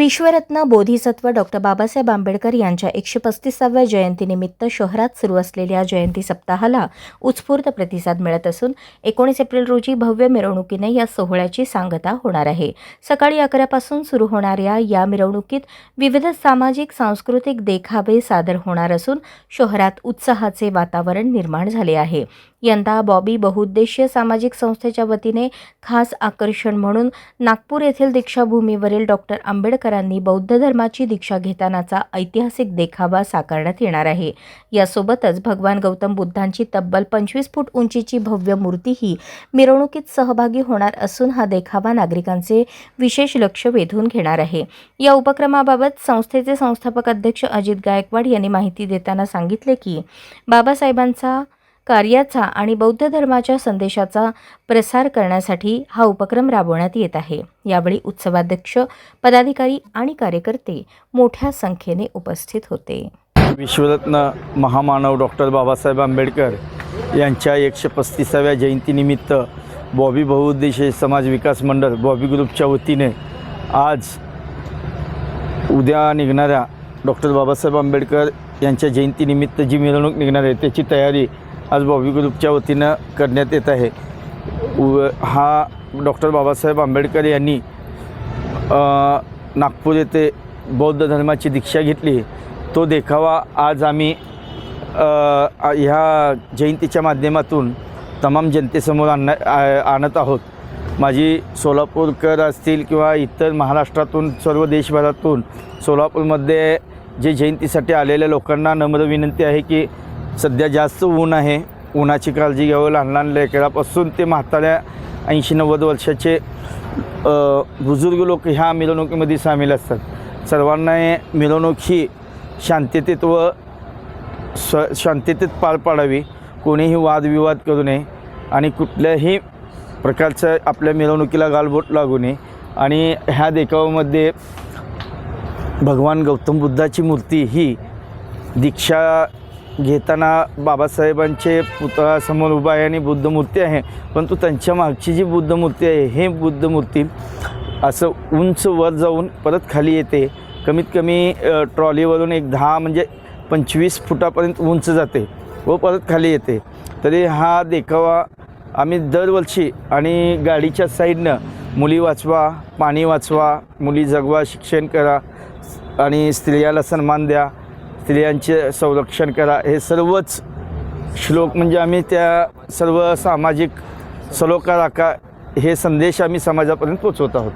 विश्वरत्न Bodhisattva doctor Babasaheb Ambedkar यांच्या 135व्या जयंतीनिमित्त शहरात सुरू असलेल्या जयंती सप्ताहाला उत्स्फूर्त प्रतिसाद मिळत असून 19 एप्रिल रोजी भव्य मिरवणुकीने या सोहळ्याची सांगता होणार आहे। सकाळी 11 पासून सुरू होणाऱ्या या मिरवणुकीत विविध सामाजिक सांस्कृतिक देखावे सादर होणार असून शहरात उत्साहाचे वातावरण निर्माण झाले आहे। यंदा बॉबी बहुउद्देशीय सामाजिक संस्थेच्या वतीने खास आकर्षण म्हणून नागपूर येथील दीक्षाभूमीवरील डॉक्टर आंबेडकरांनी बौद्ध धर्माची दीक्षा घेतानाचा ऐतिहासिक देखावा साकारण्यात येणार आहे। यासोबतच भगवान गौतम बुद्धांची तब्बल 25 फूट उंचीची भव्य मूर्तीही मिरवणुकीत सहभागी होणार असून हा देखावा नागरिकांचे विशेष लक्ष वेधून घेणार आहे। या उपक्रमाबाबत संस्थेचे संस्थापक अध्यक्ष अजित गायकवाड यांनी माहिती देताना सांगितले की बाबासाहेबांचा कार्याचा आणि बौद्ध धर्माच्या संदेशाचा प्रसार करण्यासाठी हा उपक्रम राबवण्यात येत आहे। यावेळी उत्सवाध्यक्ष, पदाधिकारी आणि कार्यकर्ते मोठ्या संख्येने उपस्थित होते। विश्वरत्न महामानव डॉक्टर बाबासाहेब आंबेडकर यांच्या 135व्या जयंतीनिमित्त बॉबी बहुउद्देशीय समाज विकास मंडळ बॉबी ग्रुपच्या वतीने आज उद्या निघणाऱ्या डॉक्टर बाबासाहेब आंबेडकर यांच्या जयंतीनिमित्त जी मिरवणूक निघणार आहे त्याची तयारी आज बॉबी ग्रुपच्या वतीनं करण्यात येत आहे। हा डॉक्टर बाबासाहेब आंबेडकर यांनी नागपूर येथे बौद्ध धर्माची दीक्षा घेतली, तो देखावा आज आम्ही ह्या जयंतीच्या माध्यमातून तमाम जनतेसमोर आणत आहोत। माझी सोलापूरकर असतील किंवा इतर महाराष्ट्रातून सर्व देशभरातून सोलापूरमध्ये जे जयंतीसाठी आलेल्या लोकांना नम्र विनंती आहे की सध्या जास्त ऊन आहे, उन्हाची काळजी घ्यावं। लहान लहान लेकरापासून ते म्हाताऱ्या 80-90 वर्षाचे बुजुर्ग लोक ह्या मिरवणुकीमध्ये सामील असतात। सर्वांना मिरवणूक ही शांततेत व शांततेत पार पाडावी, कोणीही वादविवाद करू नये आणि कुठल्याही प्रकारचं आपल्या मिरवणुकीला गालबोट लागू नये। आणि ह्या देखाव्यामध्ये भगवान गौतम बुद्धाची मूर्ती ही दीक्षा घेताना बाबासाहेबांचे पुतळ्यासमोर उभा आहे आणि बुद्ध मूर्ती आहे, परंतु त्यांच्या मागची जी बुद्ध मूर्ती आहे हे बुद्ध मूर्ती असं उंच वर जाऊन परत खाली येते। कमीत कमी ट्रॉलीवरून एक 10 म्हणजे 25 फुटापर्यंत उंच जाते व परत खाली येते। तरी हा देखावा आम्ही दरवर्षी आणि गाडीच्या साईडनं मुली वाचवा, पाणी वाचवा, मुली जगवा, शिक्षण करा आणि स्त्रियाला सन्मान द्या, स्त्रियांचे संरक्षण करा, हे सर्वच श्लोक म्हणजे आम्ही त्या सर्व सामाजिक सलोखा राखा हे संदेश आम्ही समाजापर्यंत पोचवत आहोत।